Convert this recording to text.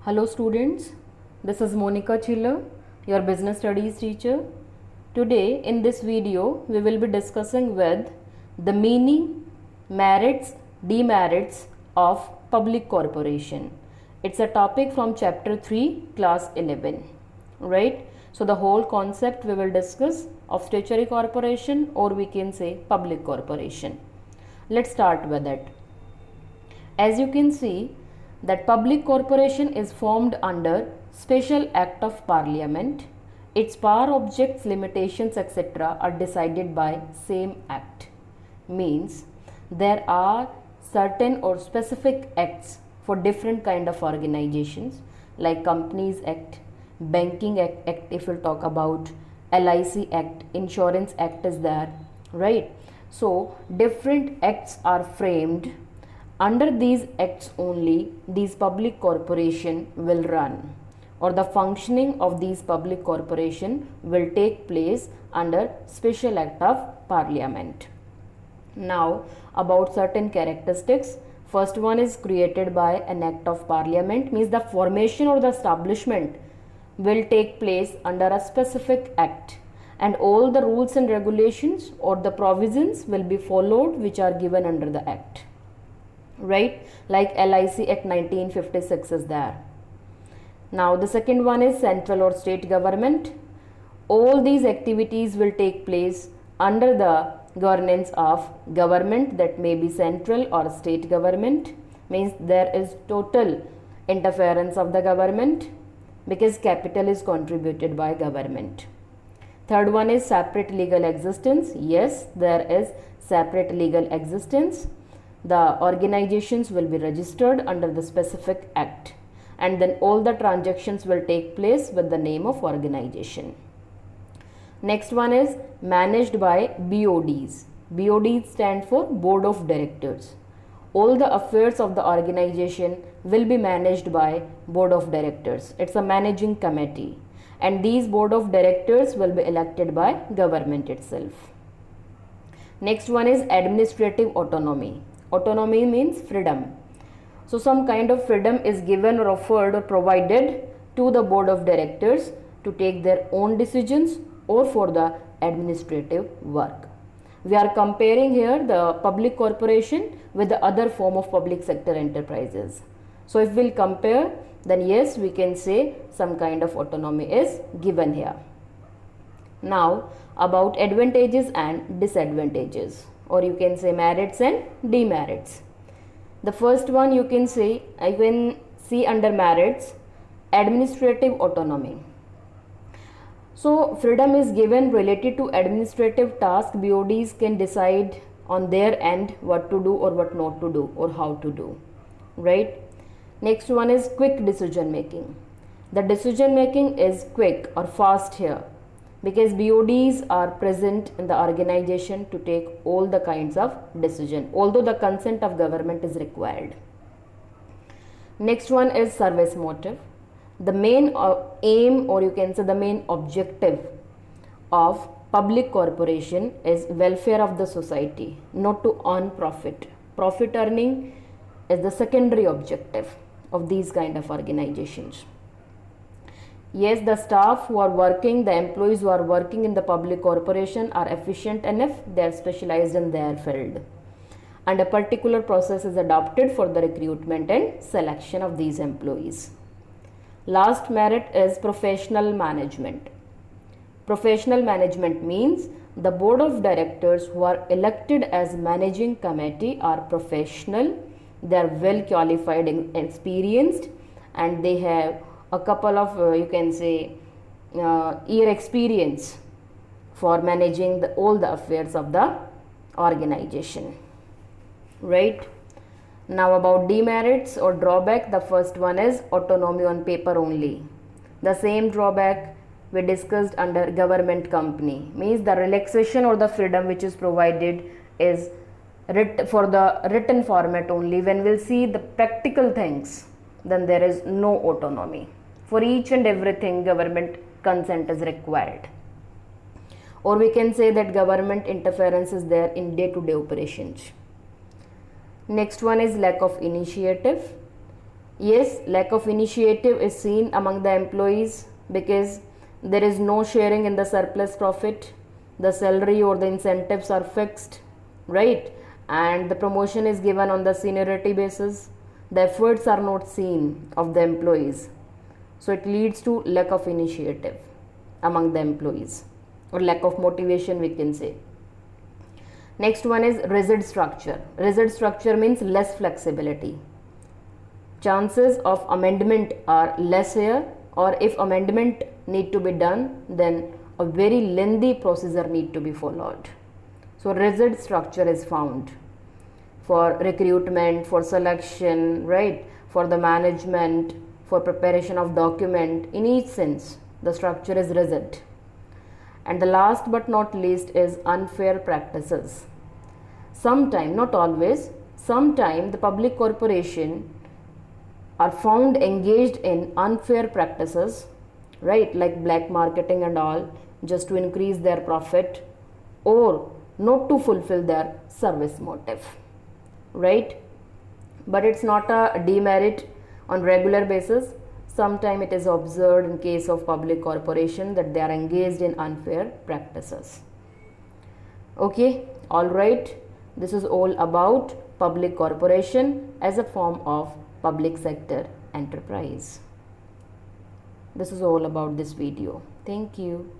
Hello students, this is Monica Chiller, your business studies teacher. Today in this video we will be discussing with the meaning, merits, demerits of public corporation. It's a topic from chapter 3 class 11, right? So the whole concept we will discuss of statutory corporation, or we can say public corporation. Let's start with it. As you can see, that public corporation is formed under Special Act of Parliament. Its power, objects, limitations, etc. are decided by same act. Means there are certain or specific acts for different kind of organizations, like Companies Act, Banking Act if we'll talk about, LIC Act, Insurance Act is there, right? So different acts are framed. Under these acts only these public corporation will run, or the functioning of these public corporation will take place under Special Act of Parliament. Now about certain characteristics. First one is created by an Act of Parliament, means the formation or the establishment will take place under a specific act, and all the rules and regulations or the provisions will be followed which are given under the act, right? Like LIC Act 1956 is there. Now the second one is central or state government. All these activities will take place under the governance of government, that may be central or state government, means there is total interference of the government because capital is contributed by government. Third one is separate legal existence. Yes, there is separate legal existence. The organizations will be registered under the specific act, and then all the transactions will take place with the name of organization. Next one is managed by BODs. BODs stand for Board of Directors. All the affairs of the organization will be managed by Board of Directors. It's a managing committee, and these Board of Directors will be elected by government itself. Next one is administrative autonomy. Autonomy means freedom. So some kind of freedom is given or offered or provided to the Board of Directors to take their own decisions or for the administrative work. We are comparing here the public corporation with the other form of public sector enterprises. So if we'll compare, then yes, we can say some kind of autonomy is given here. Now about advantages and disadvantages, or you can say merits and demerits. The first one you can say, I can see under merits, administrative autonomy. So freedom is given related to administrative tasks. BODs can decide on their end what to do or what not to do or how to do, right? Next one is quick decision making. The decision making is quick or fast here, because BODs are present in the organization to take all the kinds of decision, although the consent of government is required. Next one is service motive. The main aim, or you can say the main objective of public corporation is welfare of the society, not to earn profit. Profit earning is the secondary objective of these kind of organizations. Yes, the staff who are working, the employees who are working in the public corporation are efficient enough, they are specialized in their field, and a particular process is adopted for the recruitment and selection of these employees. Last merit is professional management. Professional management means the Board of Directors who are elected as managing committee are professional, they are well qualified and experienced, and they have a couple of you can say year experience for managing all the affairs of the organization, right? Now about demerits or drawback, the first one is autonomy on paper only. The same drawback we discussed under government company, means the relaxation or the freedom which is provided is for the written format only. When we'll see the practical things, then there is no autonomy. For each and everything government consent is required, or we can say that government interference is there in day-to-day operations. Next one is lack of initiative. Yes, lack of initiative is seen among the employees because there is no sharing in the surplus profit. The salary or the incentives are fixed, right? And the promotion is given on the seniority basis. The efforts are not seen of the employees. So it leads to lack of initiative among the employees, or lack of motivation, we can say. Next one is rigid structure. Rigid structure means less flexibility. Chances of amendment are less here, or if amendment need to be done, then a very lengthy procedure need to be followed. So rigid structure is found for recruitment, for selection, right, for the management, for preparation of document. In each sense, the structure is rigid. And the last but not least is unfair practices. Sometime, not always, sometime the public corporation are found engaged in unfair practices, right, like black marketing and all, just to increase their profit or not to fulfill their service motive, right? But it's not a demerit on regular basis. Sometime it is observed in case of public corporation that they are engaged in unfair practices. Okay, all right. This is all about public corporation as a form of public sector enterprise. This is all about this video. Thank you.